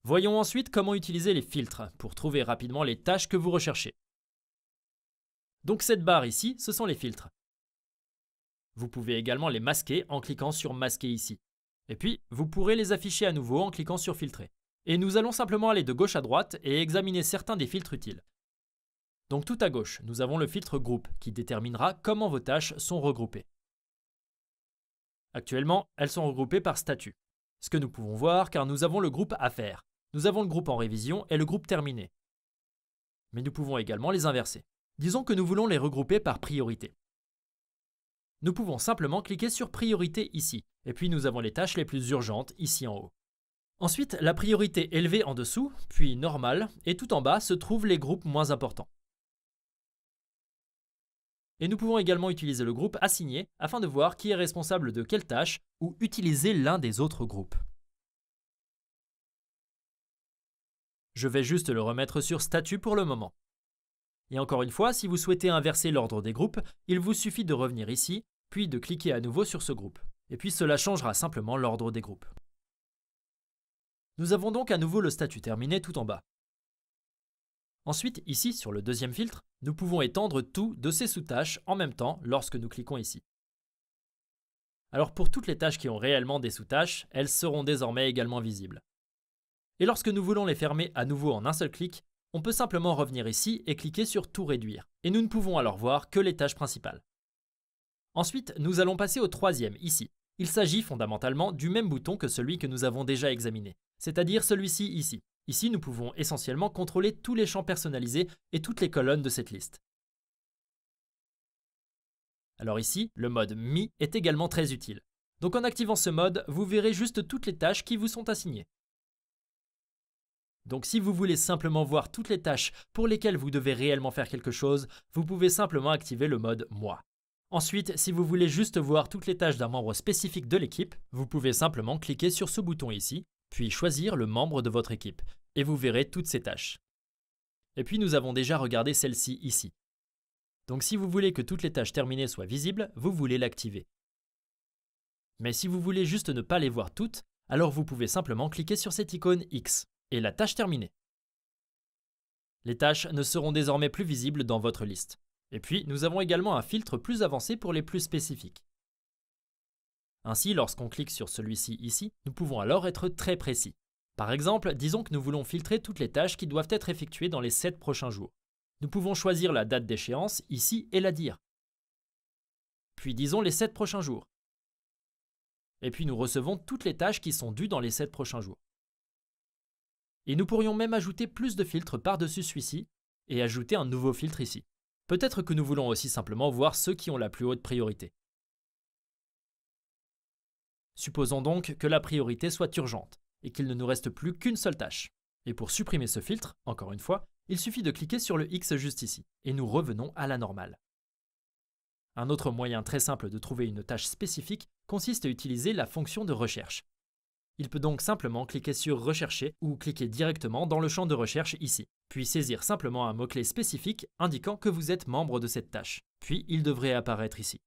Voyons ensuite comment utiliser les filtres pour trouver rapidement les tâches que vous recherchez. Donc cette barre ici, ce sont les filtres. Vous pouvez également les masquer en cliquant sur masquer ici. Et puis, vous pourrez les afficher à nouveau en cliquant sur filtrer. Et nous allons simplement aller de gauche à droite et examiner certains des filtres utiles. Donc tout à gauche, nous avons le filtre groupe qui déterminera comment vos tâches sont regroupées. Actuellement, elles sont regroupées par statut. Ce que nous pouvons voir car nous avons le groupe à faire. Nous avons le groupe en révision et le groupe terminé. Mais nous pouvons également les inverser. Disons que nous voulons les regrouper par priorité. Nous pouvons simplement cliquer sur priorité ici, et puis nous avons les tâches les plus urgentes ici en haut. Ensuite, la priorité élevée en dessous, puis normale, et tout en bas se trouvent les groupes moins importants. Et nous pouvons également utiliser le groupe assigné afin de voir qui est responsable de quelle tâche ou utiliser l'un des autres groupes. Je vais juste le remettre sur statut pour le moment. Et encore une fois, si vous souhaitez inverser l'ordre des groupes, il vous suffit de revenir ici, puis de cliquer à nouveau sur ce groupe. Et puis cela changera simplement l'ordre des groupes. Nous avons donc à nouveau le statut terminé tout en bas. Ensuite, ici, sur le deuxième filtre, nous pouvons étendre tout de ces sous-tâches en même temps lorsque nous cliquons ici. Alors pour toutes les tâches qui ont réellement des sous-tâches, elles seront désormais également visibles. Et lorsque nous voulons les fermer à nouveau en un seul clic, on peut simplement revenir ici et cliquer sur tout réduire. Et nous ne pouvons alors voir que les tâches principales. Ensuite, nous allons passer au troisième, ici. Il s'agit fondamentalement du même bouton que celui que nous avons déjà examiné, c'est-à-dire celui-ci ici. Ici, nous pouvons essentiellement contrôler tous les champs personnalisés et toutes les colonnes de cette liste. Alors ici, le mode Mi est également très utile. Donc en activant ce mode, vous verrez juste toutes les tâches qui vous sont assignées. Donc si vous voulez simplement voir toutes les tâches pour lesquelles vous devez réellement faire quelque chose, vous pouvez simplement activer le mode Moi. Ensuite, si vous voulez juste voir toutes les tâches d'un membre spécifique de l'équipe, vous pouvez simplement cliquer sur ce bouton ici, puis choisir le membre de votre équipe, et vous verrez toutes ces tâches. Et puis nous avons déjà regardé celle-ci ici. Donc si vous voulez que toutes les tâches terminées soient visibles, vous voulez l'activer. Mais si vous voulez juste ne pas les voir toutes, alors vous pouvez simplement cliquer sur cette icône X, et la tâche terminée. Les tâches ne seront désormais plus visibles dans votre liste. Et puis, nous avons également un filtre plus avancé pour les plus spécifiques. Ainsi, lorsqu'on clique sur celui-ci ici, nous pouvons alors être très précis. Par exemple, disons que nous voulons filtrer toutes les tâches qui doivent être effectuées dans les 7 prochains jours. Nous pouvons choisir la date d'échéance ici et la dire. Puis disons les 7 prochains jours. Et puis nous recevons toutes les tâches qui sont dues dans les 7 prochains jours. Et nous pourrions même ajouter plus de filtres par-dessus celui-ci et ajouter un nouveau filtre ici. Peut-être que nous voulons aussi simplement voir ceux qui ont la plus haute priorité. Supposons donc que la priorité soit urgente et qu'il ne nous reste plus qu'une seule tâche. Et pour supprimer ce filtre, encore une fois, il suffit de cliquer sur le X juste ici et nous revenons à la normale. Un autre moyen très simple de trouver une tâche spécifique consiste à utiliser la fonction de recherche. Il peut donc simplement cliquer sur « Rechercher » ou cliquer directement dans le champ de recherche ici, puis saisir simplement un mot-clé spécifique indiquant que vous êtes membre de cette tâche. Puis il devrait apparaître ici.